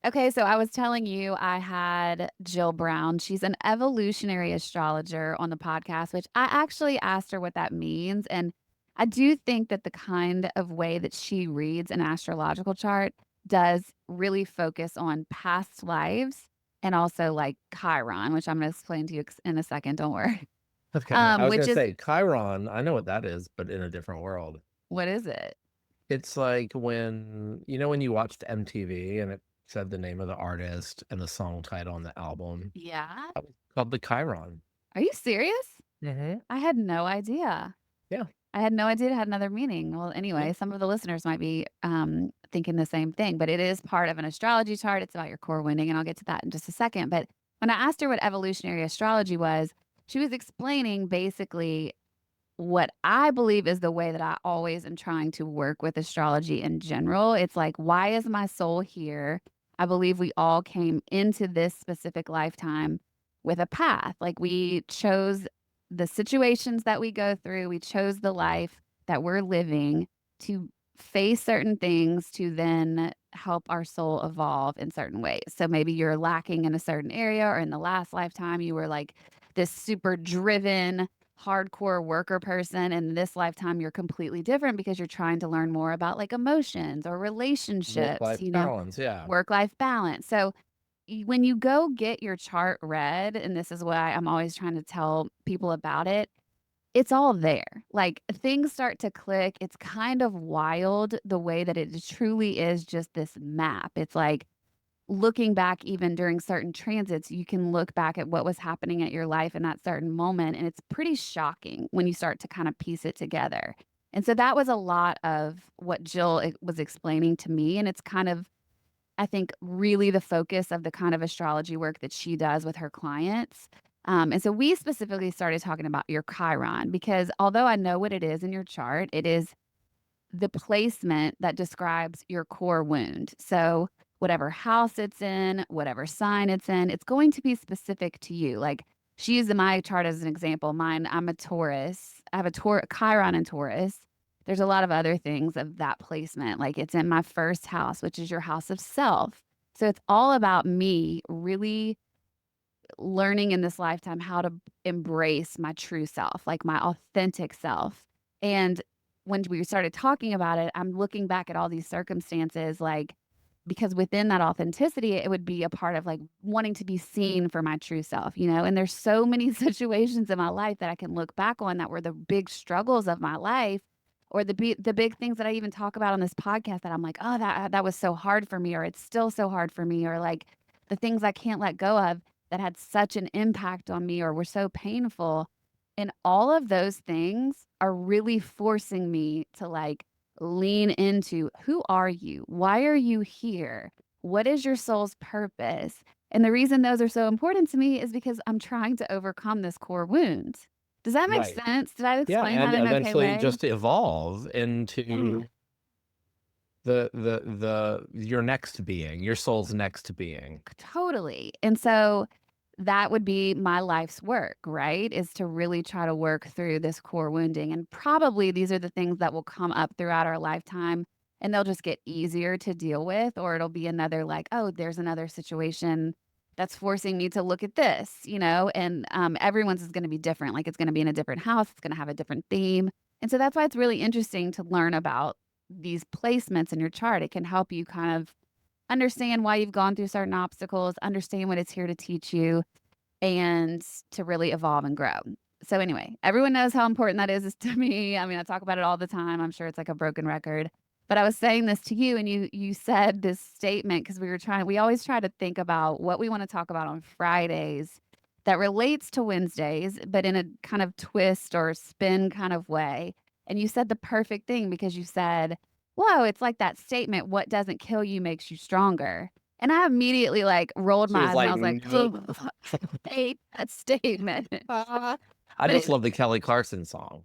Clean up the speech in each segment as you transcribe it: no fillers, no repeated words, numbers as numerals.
Okay, so I was telling you I had Jill Brown. She's an evolutionary astrologer on the podcast, which I actually asked her what that means. And I do think that the kind of way that she reads an astrological chart does really focus on past lives and also like Chiron, which I'm going to explain to you in a second. Don't worry. Okay. I was Which gonna is, say Chiron, I know what that is, but in a different world. what is it? It's like when you watched MTV and it said the name of the artist and the song title on the album. Yeah. That was called the Chiron. Are you serious? Hmm. I had no idea. Yeah. I had no idea it had another meaning. Well, Yeah. anyway, some of the listeners might be thinking the same thing, but it is part of an astrology chart. It's about your core wounding, and I'll get to that in just a second. But when I asked her what evolutionary astrology was, she was explaining basically what I believe is the way that I always am trying to work with astrology in general. It's like, why is my soul here? I believe we all came into this specific lifetime with a path. Like we chose the situations that we go through, we chose the life that we're living to face certain things to then help our soul evolve in certain ways. So maybe you're lacking in a certain area, or in the last lifetime, you were like this super driven hardcore worker person, and this lifetime you're completely different because you're trying to learn more about like emotions or relationships, Work-life balance. Yeah. work life balance. So when you go get your chart read, and this is why I'm always trying to tell people about it, it's all there. Like things start to click. It's kind of wild the way that it truly is just this map. It's like looking back even during certain transits, you can look back at what was happening at your life in that certain moment, and it's pretty shocking when you start to kind of piece it together. And so that was a lot of what Jill was explaining to me, and it's kind of, I think, really the focus of the kind of astrology work that she does with her clients. And so we specifically started talking about your Chiron because although I know what it is in your chart, it is the placement that describes your core wound. So, whatever house it's in, whatever sign it's in, it's going to be specific to you. Like she used my chart as an example. Mine, I'm a Taurus. I have Chiron in Taurus. There's a lot of other things of that placement. Like it's in my first house, which is your house of self. So it's all about me really learning in this lifetime how to embrace my true self, like my authentic self. And when we started talking about it, I'm looking back at all these circumstances, like, because within that authenticity, it would be a part of like wanting to be seen for my true self, you know? And there's so many situations in my life that I can look back on that were the big struggles of my life, or the big things that I even talk about on this podcast that I'm like, oh, that was so hard for me, or it's still so hard for me, or like the things I can't let go of that had such an impact on me or were so painful. And all of those things are really forcing me to like lean into, who are you? Why are you here? What is your soul's purpose? And the reason those are so important to me is because I'm trying to overcome this core wound. Does that make Right. sense? Did I Yeah. explain that And in an okay eventually way? just evolve into the your next being, your soul's next being. Totally. And so that would be my life's work, right? Is to really try to work through this core wounding. And probably these are the things that will come up throughout our lifetime, and they'll just get easier to deal with, or it'll be another like, oh, there's another situation that's forcing me to look at this, you know? And everyone's is going to be different. Like it's going to be in a different house, it's going to have a different theme. And so that's why it's really interesting to learn about these placements in your chart. It can help you kind of understand why you've gone through certain obstacles, understand what it's here to teach you, and to really evolve and grow. So anyway, everyone knows how important that is to me. I mean, I talk about it all the time. I'm sure it's like a broken record. But I was saying this to you, and you said this statement because we always try to think about what we want to talk about on Fridays that relates to Wednesdays, but in a kind of twist or spin kind of way. And you said the perfect thing because you said, whoa, it's like that statement, what doesn't kill you makes you stronger. And I immediately like rolled She my was eyes and I like, was like, oh, I hate that statement. I But just it, love the Kelly Clarkson song.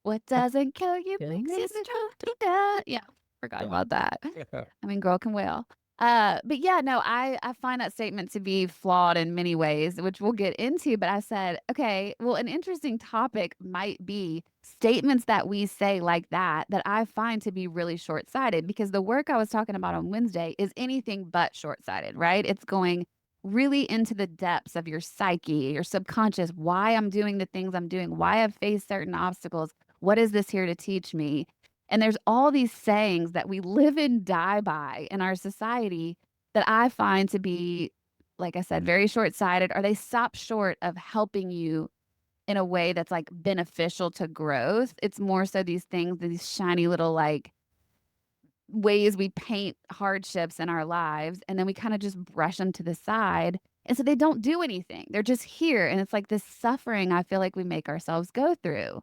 what doesn't kill you Yeah. makes you stronger. Yeah, forgot Yeah. about that. Yeah. I mean, girl can wail. But yeah, no, I find that statement to be flawed in many ways, which we'll get into. But I said, okay, well, an interesting topic might be statements that we say like that I find to be really short-sighted because the work I was talking about on Wednesday is anything but short-sighted, right? It's going really into the depths of your psyche, your subconscious, why I'm doing the things I'm doing, why I've faced certain obstacles. What is this here to teach me? And there's all these sayings that we live and die by in our society that I find to be, like I said, very short-sighted, or they stop short of helping you in a way that's, like, beneficial to growth. It's more so these things, these shiny little, like, ways we paint hardships in our lives, and then we kinda just brush them to the side, and so they don't do anything. They're just here, and it's like this suffering I feel like we make ourselves go through.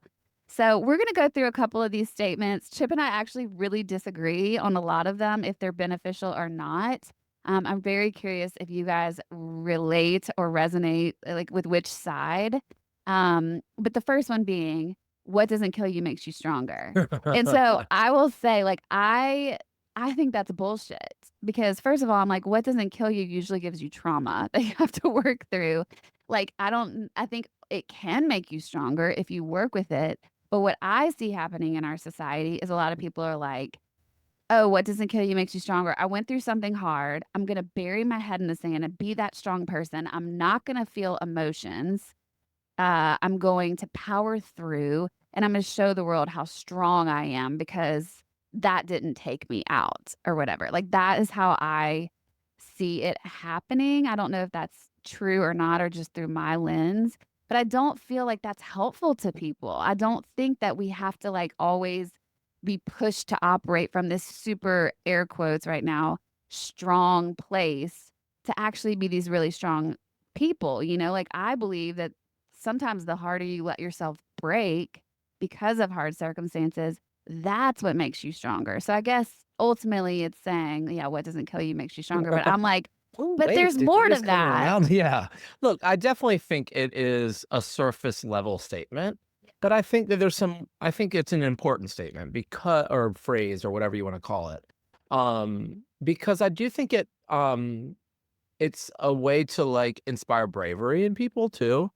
So, we're gonna go through a couple of these statements. Chip and I actually really disagree on a lot of them, if they're beneficial or not. I'm very curious if you guys relate or resonate, like, with which side. But the first one being, "What doesn't kill you makes you stronger." And so I will say, like, I think that's bullshit because first of all, I'm like, what doesn't kill you usually gives you trauma that you have to work through. Like, I think it can make you stronger if you work with it. But what I see happening in our society is a lot of people are like, oh, what doesn't kill you makes you stronger. I went through something hard. I'm going to bury my head in the sand and be that strong person. I'm not going to feel emotions. I'm going to power through and I'm gonna show the world how strong I am because that didn't take me out or whatever. Like, that is how I see it happening. I don't know if that's true or not or just through my lens, but I don't feel like that's helpful to people. I don't think that we have to, like, always be pushed to operate from this super air quotes right now, strong place to actually be these really strong people, you know? Like, I believe that sometimes the harder you let yourself break because of hard circumstances, that's what makes you stronger. So I guess ultimately it's saying, yeah, what doesn't kill you makes you stronger. But I'm like, Oh, but wait, there's did you more to just come that. around? Yeah. Look, I definitely think it is a surface level statement, but I think it's an important statement because or phrase or whatever you want to call it. Because I do think it's a way to like inspire bravery in people too.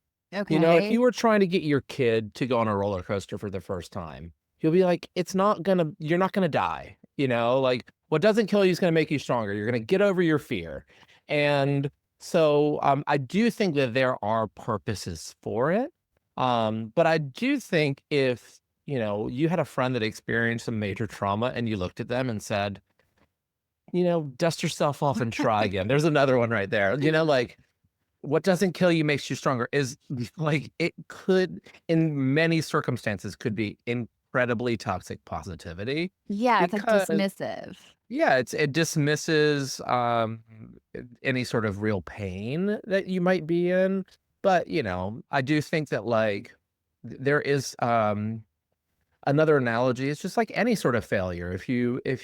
You know, if Okay. you were trying to get your kid to go on a roller coaster for the first time, you'll be like, you're not gonna die. You know, like what doesn't kill you is gonna make you stronger. You're gonna get over your fear. And so I do think that there are purposes for it. But I do think if, you know, you had a friend that experienced some major trauma and you looked at them and said, you know, dust yourself off and try again. There's another one right there. You know, like what doesn't kill you makes you stronger is like it could in many circumstances could be incredibly toxic positivity Yeah, it's like because dismissive. yeah, it dismisses any sort of real pain that you might be in. But you know, I do think that like there is another analogy is just like any sort of failure. If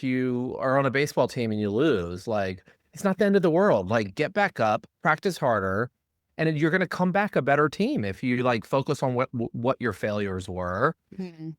you are on a baseball team and you lose, like it's not the end of the world. Like get back up, practice harder, and then you're going to come back a better team if you like focus on what your failures were. Mhm.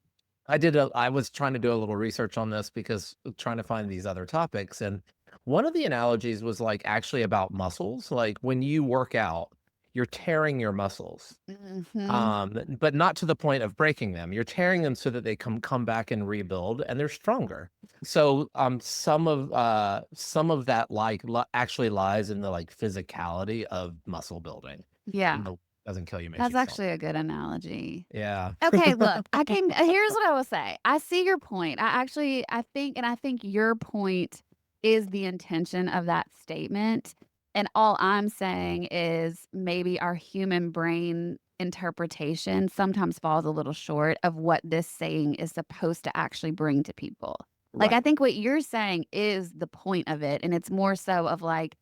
I was trying to do a little research on this because trying to find these other topics and one of the analogies was like actually about muscles. Like when you work out, you're tearing your muscles Mhm. but not to the point of breaking them. You're tearing them so that they come back and rebuild, and they're stronger. So, some of that, like, actually lies in the, like, physicality of muscle building, Yeah, even though it doesn't kill you, makes that's you stronger. actually a good analogy. Yeah. Okay, look, here's what I will say. I see your point. I think your point is the intention of that statement. And all I'm saying is maybe our human brain interpretation sometimes falls a little short of what this saying is supposed to actually bring to people. Like, I Right. think what you're saying is the point of it. And it's more so of like,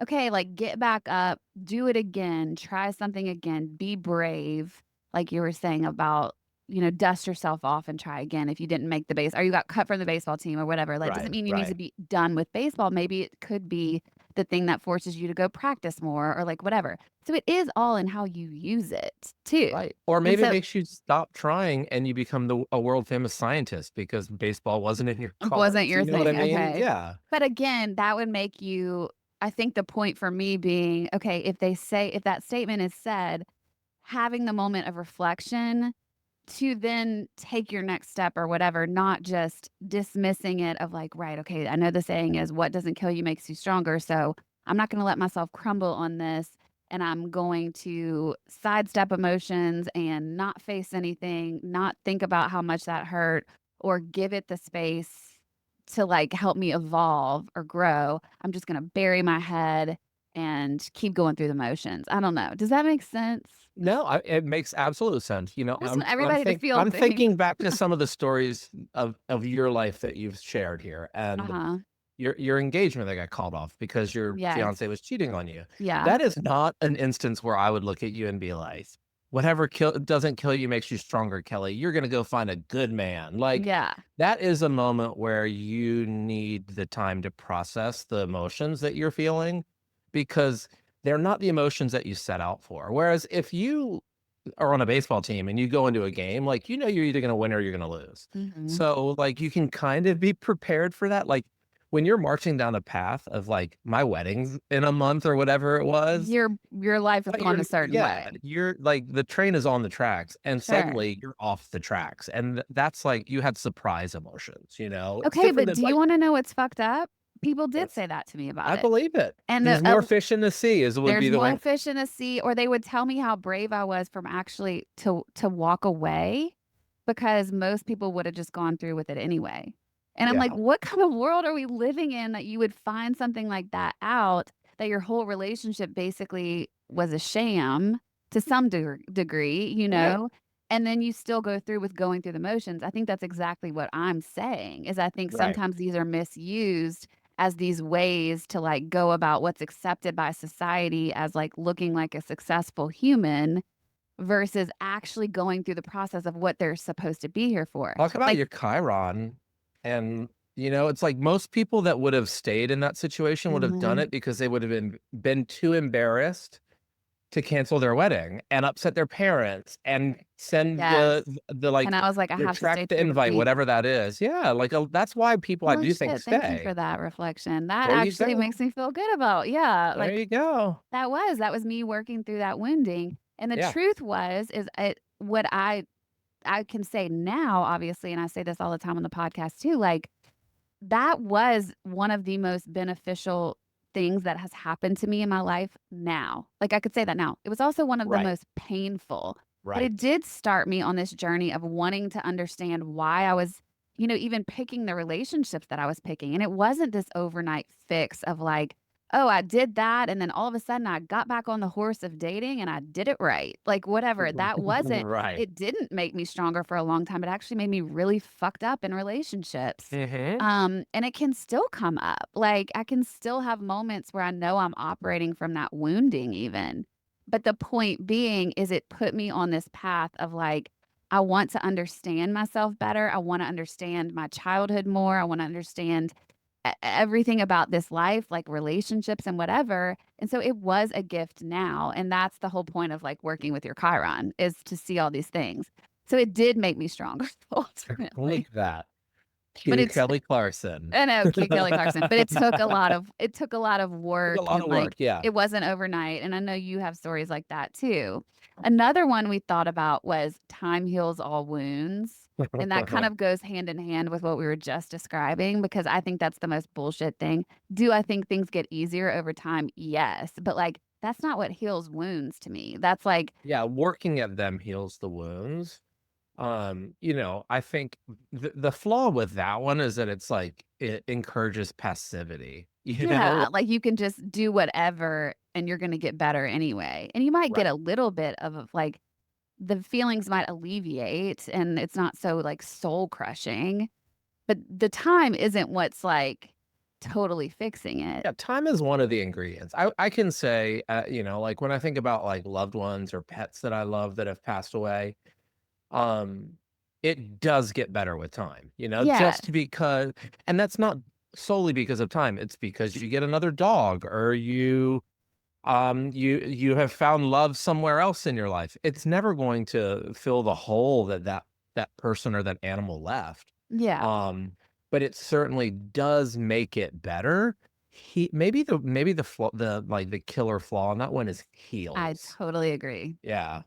okay, like, get back up, do it again, try something again, be brave, like you were saying about, dust yourself off and try again if you didn't make the base or you got cut from the baseball team or whatever. Like, doesn't Right, mean you need to right, be done with baseball. Maybe it could be the thing that forces you to go practice more or, like, whatever. So it is all in how you use it too. right. Or And maybe it so makes you stop trying and you become a world famous scientist because baseball wasn't in your it wasn't cards. your You know what I thing, mean? okay. Yeah. But again, that would make you I think the point for me being, okay, if that statement is said, having the moment of reflection to then take your next step or whatever, not just dismissing it of like, right, okay, I know the saying is what doesn't kill you makes you stronger. So I'm not going to let myself crumble on this. And I'm going to sidestep emotions and not face anything, not think about how much that hurt or give it the space to like help me evolve or grow. I'm just going to bury my head and keep going through the motions. I don't know. Does that make sense? No, it makes absolute sense. I just want everybody to feel I'm things. thinking back to some of the stories of your life that you've shared here, and Uh-huh. your engagement that got called off because your Yes. fiancé was cheating on you. Yeah. That is not an instance where I would look at you and be like, "Whatever doesn't kill you makes you stronger, Kelly. You're gonna go find a good man." Like, Yeah. that is a moment where you need the time to process the emotions that you're feeling because they're not the emotions that you set out for. Whereas if you are on a baseball team and you go into a game, like, you know you're either gonna win or you're gonna lose. Mhm. So, like, you can kind of be prepared for that. Like, when you're marching down a path of, like, my wedding's in a month or whatever it was, Your life is but going a certain yeah, way. you're like, the train is on the tracks, and Sure. suddenly you're off the tracks, and that's like you had surprise emotions, you know? It's Okay, different but than, do you like, wanna know what's fucked up? People did it's say that to me about I it. believe it. And There's more fish in the sea is would be there's the more one. fish in the sea, or they would tell me how brave I was from actually to walk away because most people would have just gone through with it anyway. And I'm like, Yeah, "What kind of world are we living in that you would find something like that out, that your whole relationship basically was a sham to some degree, you yeah, know, and then you still go through with going through the motions?" I think that's exactly what I'm saying, is I think right. sometimes these are misused as these ways to like go about what's accepted by society as like looking like a successful human versus actually going through the process of what they're supposed to be here for. Talk about Like, your Chiron, and, it's like most people that would have stayed in that situation would have done mhm, it because they would have been too embarrassed to cancel their wedding and upset their parents and send yes. And like, I was like, I have to stay retract the true to invite, me. whatever that is. Yeah, like, that's why people I Well, do think shit. Thank you stay. for that reflection. That There you actually makes go. me feel good about, yeah, There like you go. that was me working through that wounding. And the Yeah, truth was, is it, what I can say now, obviously, and I say this all the time on the podcast too, like, that was one of the most beneficial things that has happened to me in my life now. Like, I could say that now. It was also one of the right, most painful, but it right. did start me on this journey of wanting to understand why I was, even picking the relationships that I was picking. And it wasn't this overnight fix of like, oh, I did that. And then all of a sudden I got back on the horse of dating and I did it right. Like, whatever. That wasn't, Right. it didn't make me stronger for a long time. It actually made me really fucked up in relationships. Mhm. And it can still come up. Like, I can still have moments where I know I'm operating from that wounding even. But the point being is it put me on this path of like, I want to understand myself better. I want to understand my childhood more. I want to understand everything about this life, like relationships and whatever. And so it was a gift now. And that's the whole point of like working with your Chiron, is to see all these things. So it did make me stronger Like ultimately. that. But Cue it's Kelly Clarkson. I know, cute Kelly Clarkson, but it took a lot of Took a work lot and, of work, like, yeah. it wasn't overnight, and I know you have stories like that too. Another one we thought about was time heals all wounds, and that kind of goes hand in hand with what we were just describing because I think that's the most bullshit thing. Do I think things get easier over time? Yes, but, like, that's not what heals wounds to me. That's like Yeah, working at them heals the wounds. I think the flaw with that one is that it's like it encourages passivity, you know? yeah, like, you can just do whatever, and you're gonna get better anyway, and you might get Right. a little bit of, like, the feelings might alleviate and it's not so, like, soul crushing, but the time isn't what's, like, totally fixing it. Yeah, time is one of the ingredients. I can say, like when I think about like loved ones or pets that I love that have passed away, um, it does get better with time, Yes. just because, and that's not solely because of time. It's because you get another dog or you have found love somewhere else in your life. It's never going to fill the hole that person or that animal left. Yeah, Um, but it certainly does make it better. Maybe the flaw, the killer flaw on that one is I heels. totally agree. Yeah.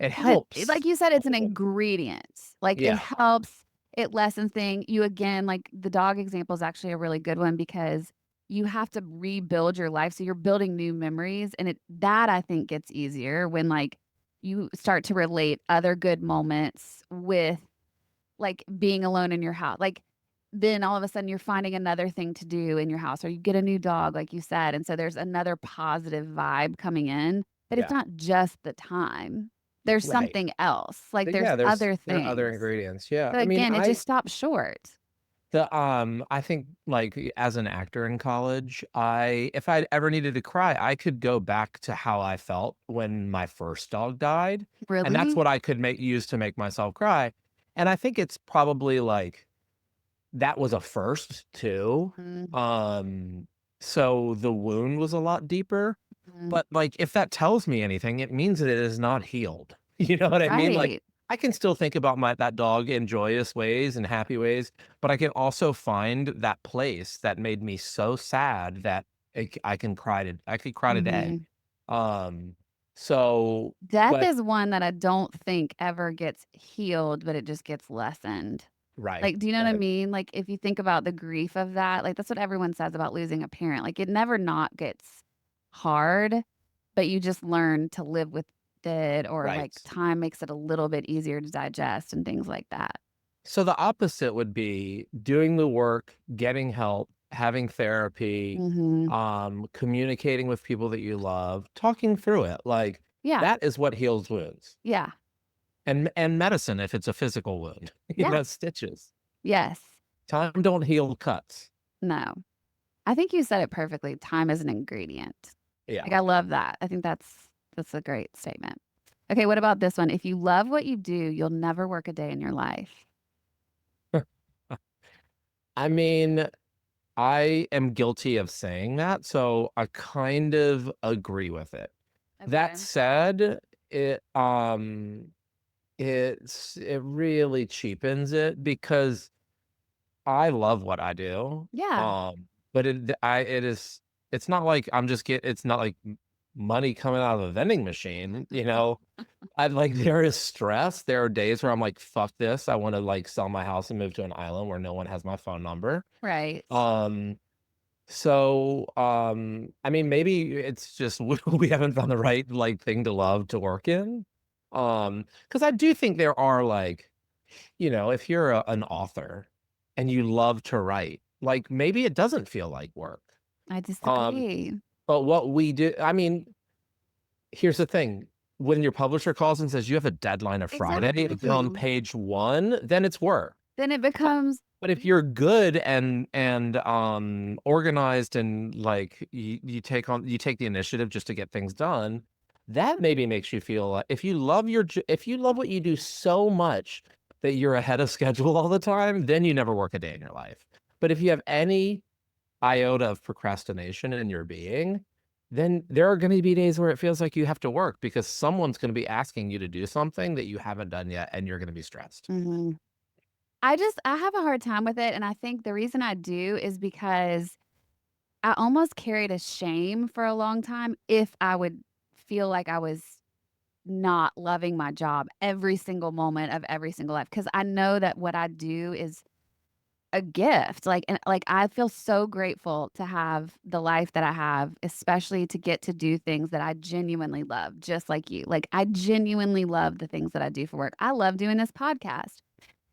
It 'Cause it helps. like you said, it's an ingredient. Like, it Yeah, helps, it lessens thing you again, like, the dog example is actually a really good one because you have to rebuild your life, so you're building new memories, and it that I think gets easier when, like, you start to relate other good moments with, like, being alone in your house. Like, then all of a sudden you're finding another thing to do in your house, or you get a new dog, like you said, and so there's another positive vibe coming in, but it's yeah, not just the time. There's right. something else, like, there's Yeah, other there are other things. ingredients, yeah. So, I mean, again, it just stops short. I think, like, as an actor in college, if I ever needed to cry, I could go back to how I felt when my first dog died, and that's Really? what I could use to make myself cry, and I think it's probably, like, that was a first too, Mm, um, so the wound was a lot deeper, mhm. but, like, if that tells me anything, it means that it is not healed. You know what I mean? Like, Right. I can still think about that dog in joyous ways and happy ways, but I can also find that place that made me so sad that I could cry today. Mhm. Um, so Death but is one that I don't think ever gets healed, but it just gets lessened. right, Like, do you know what I right, mean? Like, if you think about the grief of that, like, that's what everyone says about losing a parent. Like, it never not gets hard, but you just learn to live with it, or, like, right. time makes it a little bit easier to digest and things like that. So the opposite would be doing the work, getting help, having therapy, Mhm. communicating with people that you love, talking through it. Like, Yeah. that is what heals wounds. Yeah. And medicine if it's a physical wound, Yeah. stitches. Yes. Time don't heal cuts. No. I think you said it perfectly. Time is an ingredient. Yeah. Like, I love that. I think that's a great statement. Okay, what about this one? If you love what you do, you'll never work a day in your life. I mean, I am guilty of saying that, so I kind of agree with it. That Okay. said, it, it really cheapens it because I love what I do, Yeah. but it is it's not like it's not like money coming out of a vending machine, you know? I like, there is stress. There are days where I'm like, "Fuck this. I wanna, like, sell my house and move to an island where no one has my phone number." Right. Um, I mean, maybe it's just we haven't found the right, like, thing to love to work in. Because I do think there are, like, if you're an author and you love to write, like, maybe it doesn't feel like work. I Um, disagree. but what we do I mean, here's the thing, when your publisher calls and says, "You have a deadline of Friday to get on Exactly. page 1," then it's work. Then it becomes But if you're good and organized and, like, you take the initiative just to get things done, that maybe makes you feel like if you love what you do so much that you're ahead of schedule all the time, then you never work a day in your life. But if you have any iota of procrastination in your being, then there are gonna be days where it feels like you have to work because someone's gonna be asking you to do something that you haven't done yet, and you're gonna be stressed. mhm. I have a hard time with it, and I think the reason I do is because I almost carried a shame for a long time if I would feel like I was not loving my job every single moment of every single life, because I know that what I do is a gift, like, and, like, I feel so grateful to have the life that I have, especially to get to do things that I genuinely love, just like you. Like, I genuinely love the things that I do for work. I love doing this podcast,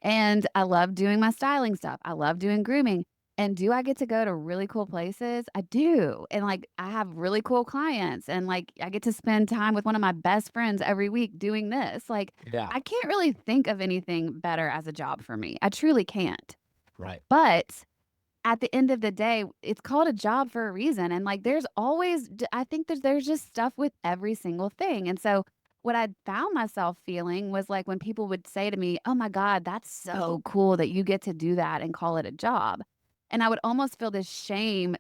and I love doing my styling stuff. I love doing grooming. And do I get to go to really cool places? I do. And, like, I have really cool clients, and, like, I get to spend time with one of my best friends every week doing this. Like, Yeah, I can't really think of anything better as a job for me. I truly can't. right. But at the end of the day, it's called a job for a reason, and, like, there's always I think there's just stuff with every single thing, and so, what I found myself feeling was, like, when people would say to me, "Oh my god, that's so cool that you get to do that and call it a job," and I would almost feel this shame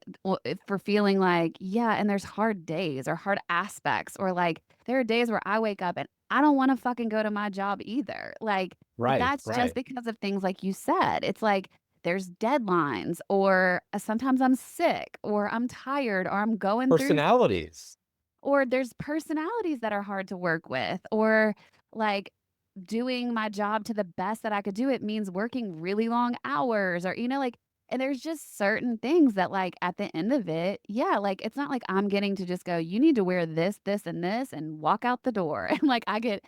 for feeling like, "Yeah, and there's hard days or hard aspects," or, like, there are days where I wake up and I don't wanna fucking go to my job either, like, but Right, that's just right. because of things like you said. It's like, there's deadlines, or sometimes I'm sick, or I'm tired, or I'm going through Personalities. or there's personalities that are hard to work with, or like doing my job to the best that I could do it means working really long hours or, like, and there's just certain things that, like, at the end of it, yeah, like, it's not like I'm getting to just go, you need to wear this, this, and this and walk out the door. And like I get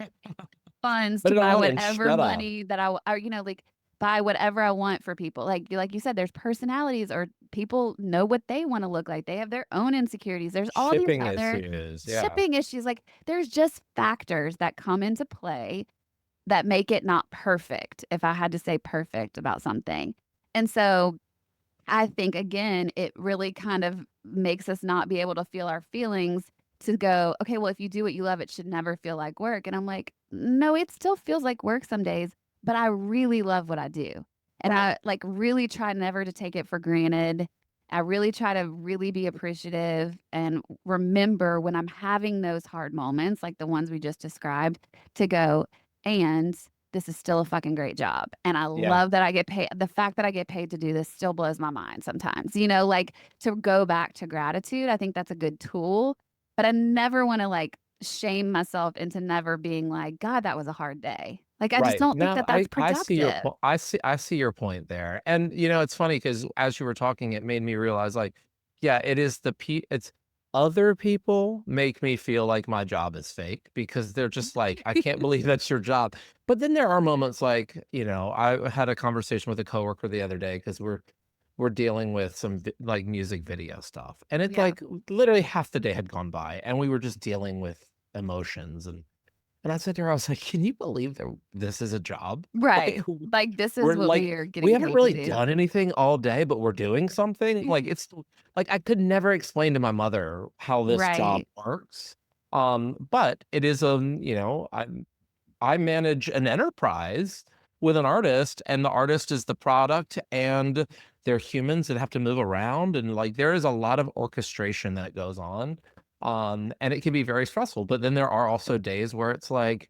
funds Put to it buy on and whatever shut up. money that or, like buy whatever I want for people. Like you said, there's personalities or people know what they want to look like. They have their own insecurities. There's all these Shipping other issues, yeah. shipping issues. Like there's just factors that come into play that make it not perfect, if I had to say perfect about something. And so I think again, it really kind of makes us not be able to feel our feelings to go, okay, well, if you do what you love, it should never feel like work. And I'm like, no, it still feels like work some days, but I really love what I do. And Right. I like really try never to take it for granted. I really try to really be appreciative and remember when I'm having those hard moments, like the ones we just described, to go, and this is still a fucking great job. And I Yeah, love that I get paid. The fact that I get paid to do this still blows my mind sometimes, like to go back to gratitude. I think that's a good tool, but I never want to like shame myself into never being like, God, that was a hard day. Like, I just right. don't think No, that that's I see your productive. point. I see your point there, and, it's funny because as you were talking, it made me realize, like, yeah, it is it's other people make me feel like my job is fake because they're just like, "I can't believe that's your job." But then there are moments like, I had a conversation with a coworker the other day because we're dealing with some like music video stuff, and it's Yeah. like literally half the day had gone by, and we were just dealing with emotions and I said to her, I was like, "Can you believe that this is a job? Like, Right. Like, this we're is what like, we are we getting haven't paid to really do. done anything all day, but we're doing something." Like, it's like, I could never explain to my mother how this job Right. works. But it is, I manage an enterprise with an artist, and the artist is the product, and they're humans that have to move around, and, like, there is a lot of orchestration that goes on, and it can be very stressful, but then there are also days where it's like,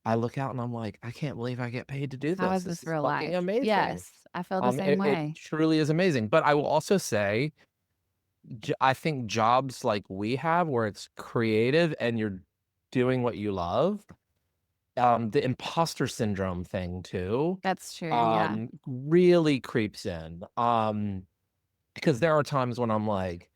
I look out and I'm like, "I can't believe I get paid to do How this. is This this is real fucking life? amazing." Yes. I feel the same It way. truly is amazing, but I will also say, I think jobs like we have where it's creative and you're doing what you love, the imposter syndrome thing too, That's true. Yeah. really creeps in, because there are times when I'm like,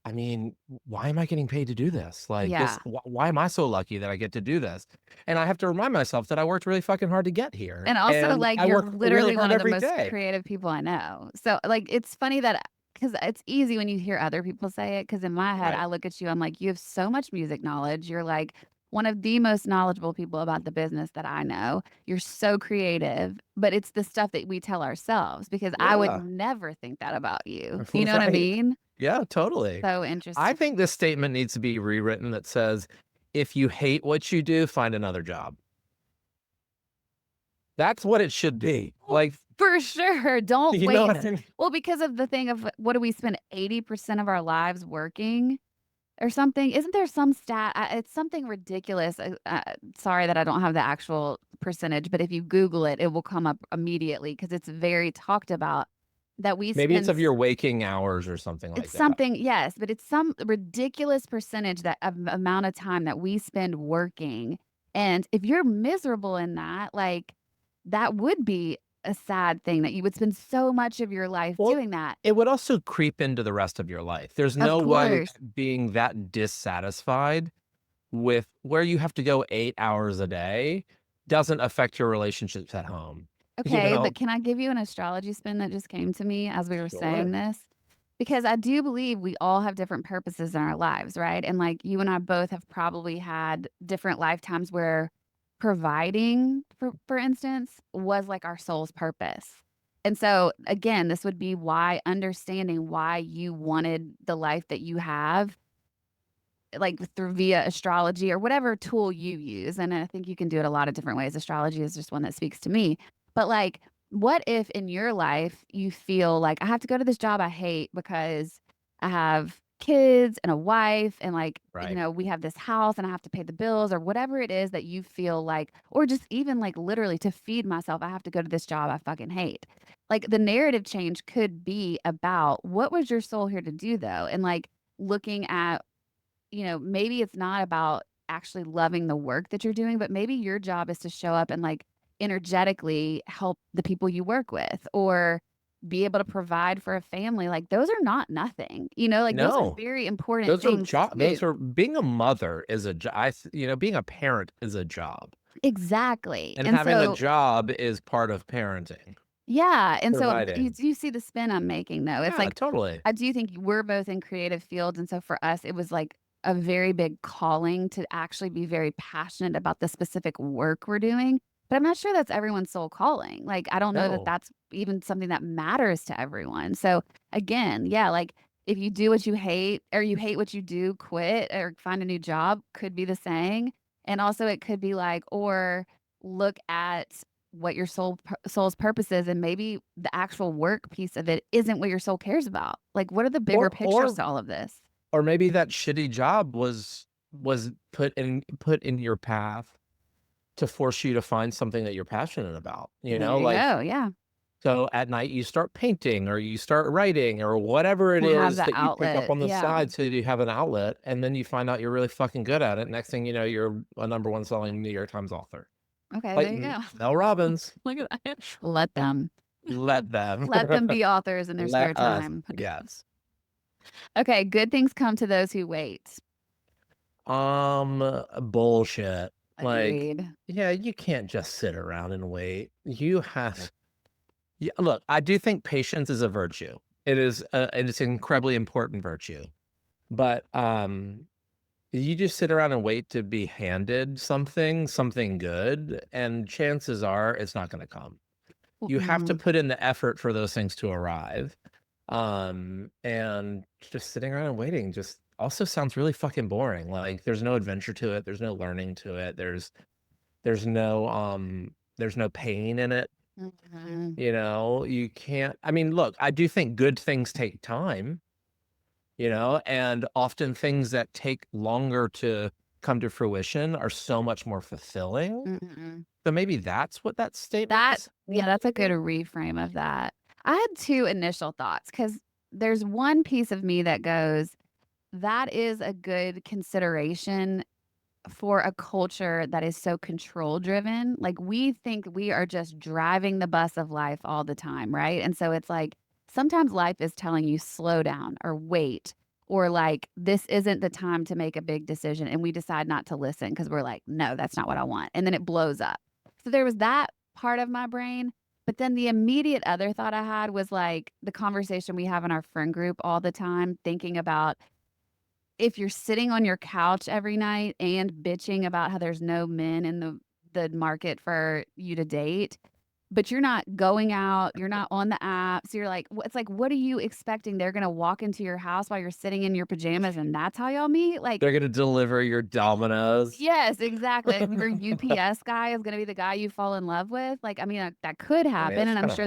I mean, why am I getting paid to do this? Like this, Yeah. why am I so lucky that I get to do this? And I have to remind myself that I worked really fucking hard to get here, And also, and like, I you're work really literally one hard of the every most day. creative people I know. So, like, it's funny that because it's easy when you hear other people say it. Because in my head, Right. I look at you, I'm like, you have so much music knowledge. You're like one of the most knowledgeable people about the business that I know. You're so creative, but it's the stuff that we tell ourselves because I would Yeah. never think that about you. You know what I Right. mean? Yeah, totally. So I interesting. think this statement needs to be rewritten that says, "If you hate what you do, find another job." That's what it should be. Well, Like, for sure. Don't you know what waste. I mean? Well, because of the thing of what do we spend 80% of our lives working? Or something. Isn't there some stat? It's something ridiculous. Sorry that I don't have the actual percentage, but if you Google it, it will come up immediately because it's very talked about that we Maybe it's spend of your waking hours or something it's like that. something, yes, but it's some ridiculous percentage that of amount of time that we spend working. And if you're miserable in that, like that would be a sad thing that you would spend so much of your life Well, doing that. it would also creep into the rest of your life. There's Of no way course. being that dissatisfied with where you have to go 8 hours a day doesn't affect your relationships at home, you Okay, know? but can I give you an astrology spin that just came to me as we were saying Sure. this? Because I do believe we all have different purposes in our lives, right? And like you and I both have probably had different lifetimes where providing, for instance, was like our soul's purpose. And so again, this would be why understanding why you wanted the life that you have like through via astrology or whatever tool you use. And I think you can do it a lot of different ways. Astrology is just one that speaks to me. But like, what if in your life you feel like I have to go to this job I hate because I have kids and a wife and like, Right. we have this house and I have to pay the bills or whatever it is that you feel like, or just even like literally to feed myself, I have to go to this job I fucking hate. Like the narrative change could be about what was your soul here to do though? And like looking at maybe it's not about actually loving the work that you're doing, but maybe your job is to show up and, like, energetically help the people you work with or be able to provide for a family, like, those are not nothing, like, those are No. very important things Those too. are being a mother is a job. Being a parent is a job, Exactly, and and having a so job is part of parenting, yeah, and so you providing. do see the spin I'm making, though. It's Yeah, like, totally. I do think we're both in creative fields, and so for us, it was, like, a very big calling to actually be very passionate about the specific work we're doing, but I'm not sure that's everyone's sole calling. Like, I don't know that No. that's even something that matters to everyone. So, again, yeah, like, if you do what you hate or you hate what you do, quit or find a new job could be the saying, and also it could be like or look at what your soul's purpose is, and maybe the actual work piece of it isn't what your soul cares about. Like, what are the bigger Or pictures or to all of this? or maybe that shitty job was put in your path to force you to find something that you're passionate about, There you like, go, yeah. so at night you start painting or you start writing or whatever it To have is the that you pick up outlet, on the yeah. side so you have an outlet, and then you find out you're really fucking good at it. Next thing you know, you're a number 1 selling New York Times author. Okay, Like there you go. Mel Robbins. Look at that. Let them. Let them. Let them be authors in their spare Let us. time. Yes. Okay, good things come to those who wait. Bullshit. Like, Agreed. yeah, you can't just sit around and wait. You have Yeah, look, I do think patience is a virtue. It is an incredibly important virtue. But, you just sit around and wait to be handed something good, and chances are it's not gonna come. You have to Mhm. put in the effort for those things to arrive. And just sitting around and waiting just also sounds really fucking boring. Like, there's no adventure to it, there's no learning to it, there's there's no pain in it, Mhm. you can't I mean, look, I do think good things take time, and often things that take longer to come to fruition are so much more fulfilling. Mhm. So maybe that's what that statement That is yeah, that's a good saying? reframe of that. I had 2 initial thoughts because there's one piece of me that goes, "That is a good consideration for a culture that is so control driven." Like, we think we are just driving the bus of life all the time, right? And so it's like, sometimes life is telling you slow down or wait or like, this isn't the time to make a big decision. And we decide not to listen because we're like, no, that's not what I want. And then it blows up. So there was that part of my brain. But then the immediate other thought I had was like the conversation we have in our friend group all the time, thinking about if you're sitting on your couch every night and bitching about how there's no men in the market for you to date, but you're not going out, you're not on the apps, you're like, it's like, what are you expecting? They're gonna walk into your house while you're sitting in your pajamas and that's how y'all meet? Like, They're gonna deliver your Dominoes. yes, exactly. Like, your UPS guy is gonna be the guy you fall in love with. Like, I mean, that could I mean, happen, it's and kinda hot.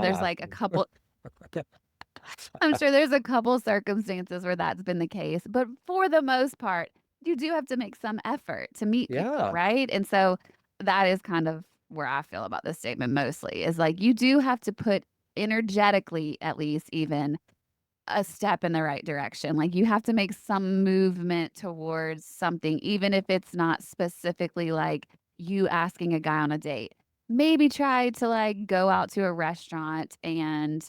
I'm sure there's a couple circumstances where that's been the case, but for the most part, you do have to make some effort to meet people, Yeah. right? And so that is kind of where I feel about this statement mostly is like you do have to put energetically, at least, even a step in the right direction. Like you have to make some movement towards something, even if it's not specifically like you asking a guy on a date. Maybe try to like go out to a restaurant and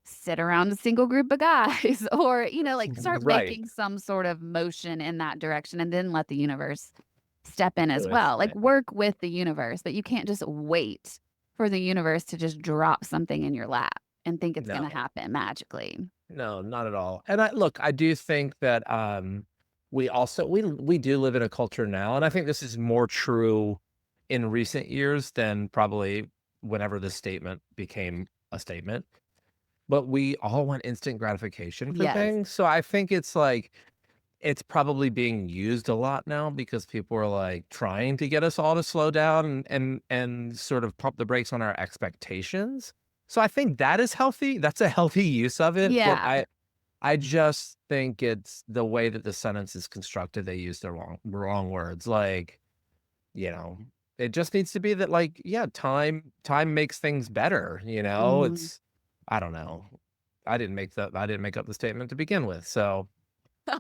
sit around a single group of guys or, like start Right. making some sort of motion in that direction and then let the universe step in as Really well. Like thing. work with the universe, but you can't just wait for the universe to just drop something in your lap and think it's going to No. happen magically. No, not at all. And I do think that, we also we do live in a culture now, and I think this is more true in recent years than probably whenever this statement became a statement, but we all want instant gratification for Yes. things, so I think it's like it's probably being used a lot now because people are, like, trying to get us all to slow down and sort of pump the brakes on our expectations. So I think that is healthy, that's a healthy use of it, but Yeah. I just think it's the way that the sentence is constructed, they use the wrong words, like, you know, it just needs to be that, like, yeah, time makes things better, Mhm. It's I don't know. I didn't make up the statement to begin with, so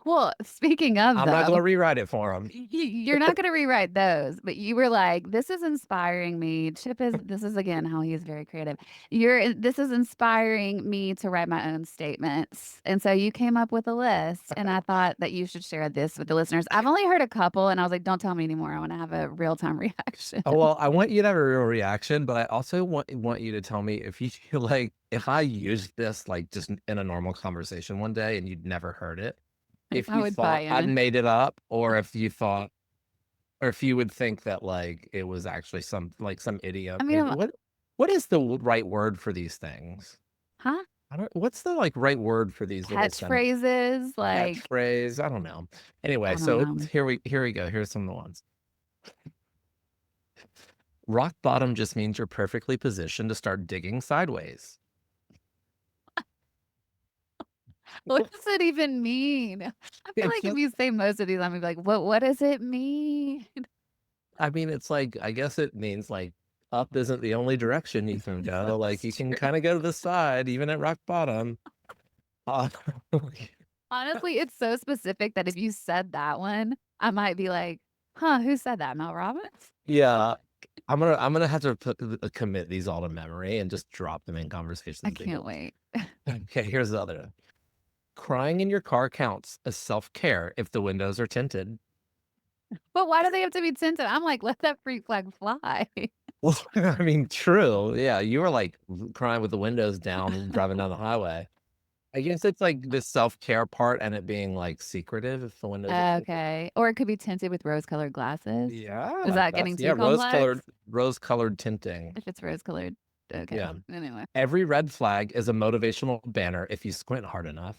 Well, speaking of I'm not though, gonna rewrite it for him. you're not gonna rewrite those, but you were like, "This is inspiring me." Chip is this is again how he is very creative. This is inspiring me to write my own statements, and so you came up with a list, and I thought that you should share this with the listeners. I've only heard a couple, and I was like, "Don't tell me anymore. I wanna have a real-time reaction." Oh, well, I want you to have a real reaction, but I also want you to tell me if you feel like if I used this, like, just in a normal conversation one day and you'd never heard it, If if I you would buy thought I'd in. made it up or if you thought or if you would think that, like, it was actually some idiom. I mean, Like, what is the right word for these things? huh? I don't what's the, like, right word for these little Catchphrases, like, catchphrase? I don't know. Anyway, I don't so know. here we go. Here's some of the ones. Rock bottom just means you're perfectly positioned to start digging sideways. What does it even mean? I feel It's like if just you say most of these, I'm gonna be like, what does it mean?" I mean, it's like, I guess it means, like, up isn't the only direction you can go, like, you That's can true. kinda go to the side even at rock bottom. Uh, Honestly, it's so specific that if you said that one, I might be like, "Huh, who said that? Mel Robbins?" yeah, I'm gonna have to commit these all to memory and just drop them in I conversations can't because wait. okay, here's the other. Crying in your car counts as self-care if the windows are tinted. But why do they have to be tinted? I'm like, "Let that freak flag fly." Well, I mean, true, yeah, you were, like, crying with the windows down, driving down the highway. I guess it's, like, the self-care part and it being, like, secretive if the windows are tinted. Okay, or it could be tinted with rose-colored glasses. Is Yeah, that that's getting yeah, too complex? rose-colored tinting. If it's rose-colored, okay, Yeah. anyway. Every red flag is a motivational banner if you squint hard enough.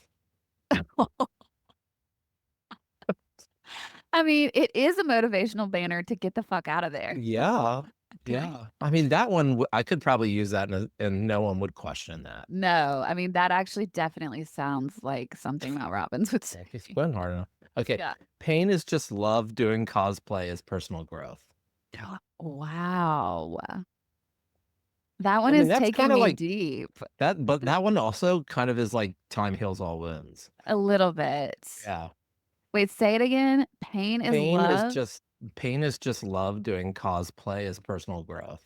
I mean, it is a motivational banner to get the fuck out of there. Yeah, Okay. yeah. I mean, that one I could probably use that and no one would question that. No, I mean, that actually definitely sounds like something Mel Robbins would Yeah, say. if you squint hard enough. Okay, Yeah. pain is just love doing cosplay as personal growth. Wow. That I one mean, is that's taking kinda me like deep that but that one also kind of is like time heals all wounds. a little bit. Yeah. Wait, say it again. Pain is Pain is love? just pain is just love doing cosplay as personal growth.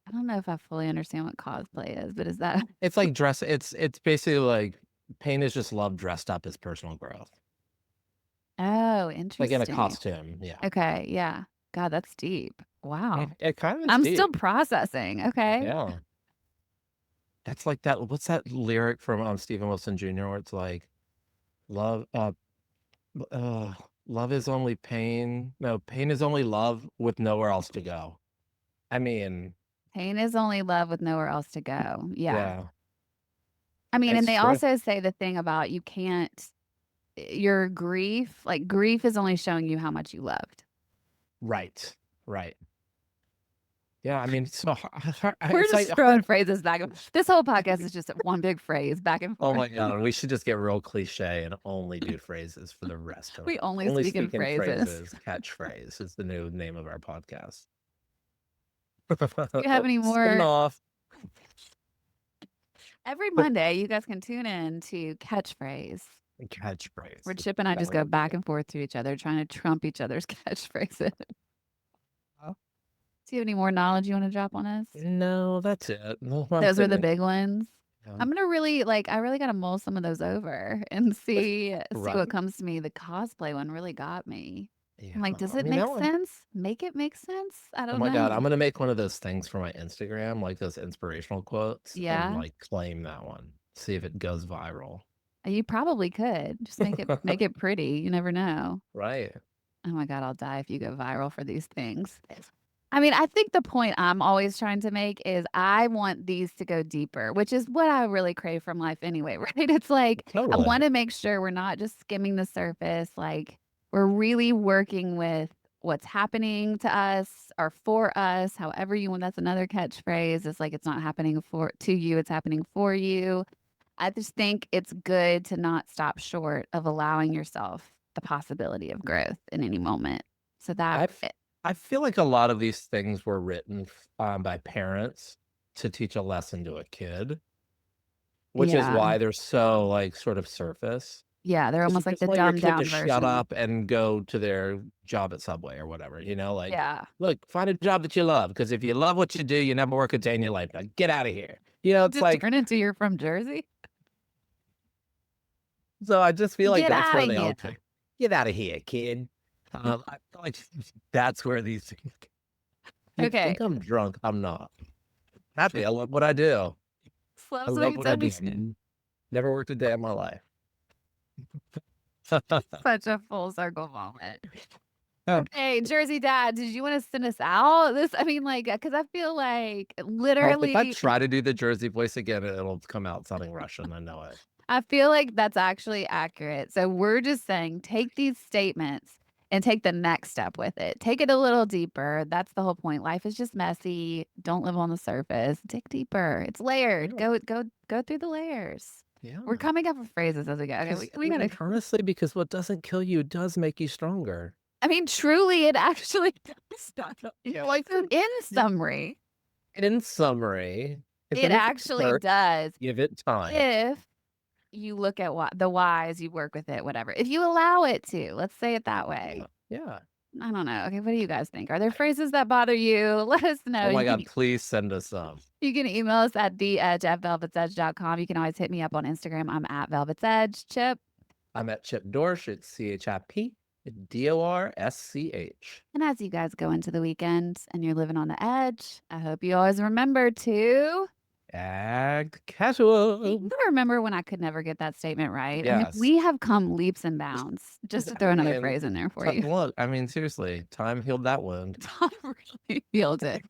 I don't know if I fully understand what cosplay is, but is that It's like dress it's basically like pain is just love dressed up as personal growth. Oh, Like in a interesting. costume, yeah. Okay, yeah. God, that's deep. Wow. It kind of is I'm still deep. processing. Okay. Yeah. That's like that what's that lyric from, Steven Wilson Jr. where it's like, "Love, uh, love is only pain no, pain is only love with nowhere else to go." I mean, Pain is only love with nowhere else to go. Yeah. yeah, I mean, and it's they true. also say the thing about you can't your grief, like grief is only showing you how much you loved. Right, right. Yeah, I mean, so We're it's like just throwing phrases back and this whole podcast is just one big phrase back and oh forth. my god, we should just get real cliche and only do phrases for the rest of We only only speak in speak in phrases. phrases, catchphrase is the new name of our podcast. Do you have any Spin more off. every Monday, you guys can tune in to Catchphrase, Catchphrase. where Chip and I I just go like back it. and forth to each other trying to trump each other's catchphrases. Oh, Do you have any more knowledge you wanna drop on us? no, that's it. No, I'm Those were the pretty big ones? yeah. I'm gonna really I really gotta mull some of those over and see what Right? comes to me. The cosplay one really got me. I'm Yeah. like, "Does I it mean, make that one sense? Make it make sense? I oh don't my god, I'm know." gonna make one of those things for my Instagram, like those inspirational quotes, and, Yeah? like, claim that one. See if it goes viral. You probably could. Just make it pretty, you never know. Right. Oh my god, I'll die if you go viral for these things. I mean, I think the point I'm always trying to make is I want these to go deeper, which is what I really crave from life anyway, right? It's like I Totally. want to make sure we're not just skimming the surface, like we're really working with what's happening to us or for us, however you want. That's another catchphrase. It's like it's not happening for to you, it's happening for you. I just think it's good to not stop short of allowing yourself the possibility of growth in any moment. So that I f I feel like a lot of these things were written by parents to teach a lesson to a kid, which is yeah. why they're so, like, sort of surface. Yeah, they're 'Cause you almost like just the want your dumbed kid to down shut version. up and go to their job at Subway or whatever, like, Yeah. "Look, find a job that you love, because if you love what you do, you never work a day in your life. Now get out of here." It's Just like, turn into you're from Jersey? so I just feel like Get that's out where of they all here. take, "Get out of here, kid." I feel like that's where these things, you Okay. think I'm drunk, I'm not. Happy, I love what I do. I Slow love sweet what I do. sensation. Never worked a day in my life. Such a full circle moment. Oh, Okay, Jersey dad, did you wanna send us out? I mean, like, because I feel like if I literally try to do the Jersey voice again, it'll come out sounding Russian, I know it. I feel like that's actually accurate. So we're just saying take these statements and take the next step with it. Take it a little deeper. That's the whole point. Life is just messy. Don't live on the surface. Dig deeper. It's layered. Yeah, Go through the layers. We're yeah. coming up with phrases as we go. Okay, Because we gotta honestly, because what doesn't kill you does make you stronger. I mean, truly it actually does not. Like, So in y summary, in summary, if it anything actually hurts, does give it time. if you look at what the whys, you work with it, whatever. If you allow it to, let's say it that way. Yeah, yeah. I don't know. Okay, what do you guys think? Are there phrases that bother you? Let us know. Oh my god, please send us some. You can email us at theedge@velvetsedge.com. You can always hit me up on Instagram. I'm at Velvet's Edge. Chip. I'm at Chip Dorsch, it's CHIP DORSCH. And as you guys go into the weekend and you're living on the edge, I hope you always remember to Act you casual. remember when I could never get that statement right. I mean, Yes. we have come leaps and bounds. Just to throw another And phrase in there for you. look, I mean, seriously, time healed that wound. Tom really feels it.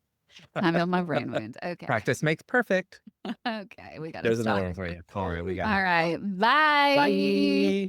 I feel my brain wound. Okay. Practice makes perfect. Okay. We got to There's stop. another one for you. All right, we got All it. right. Bye. Bye.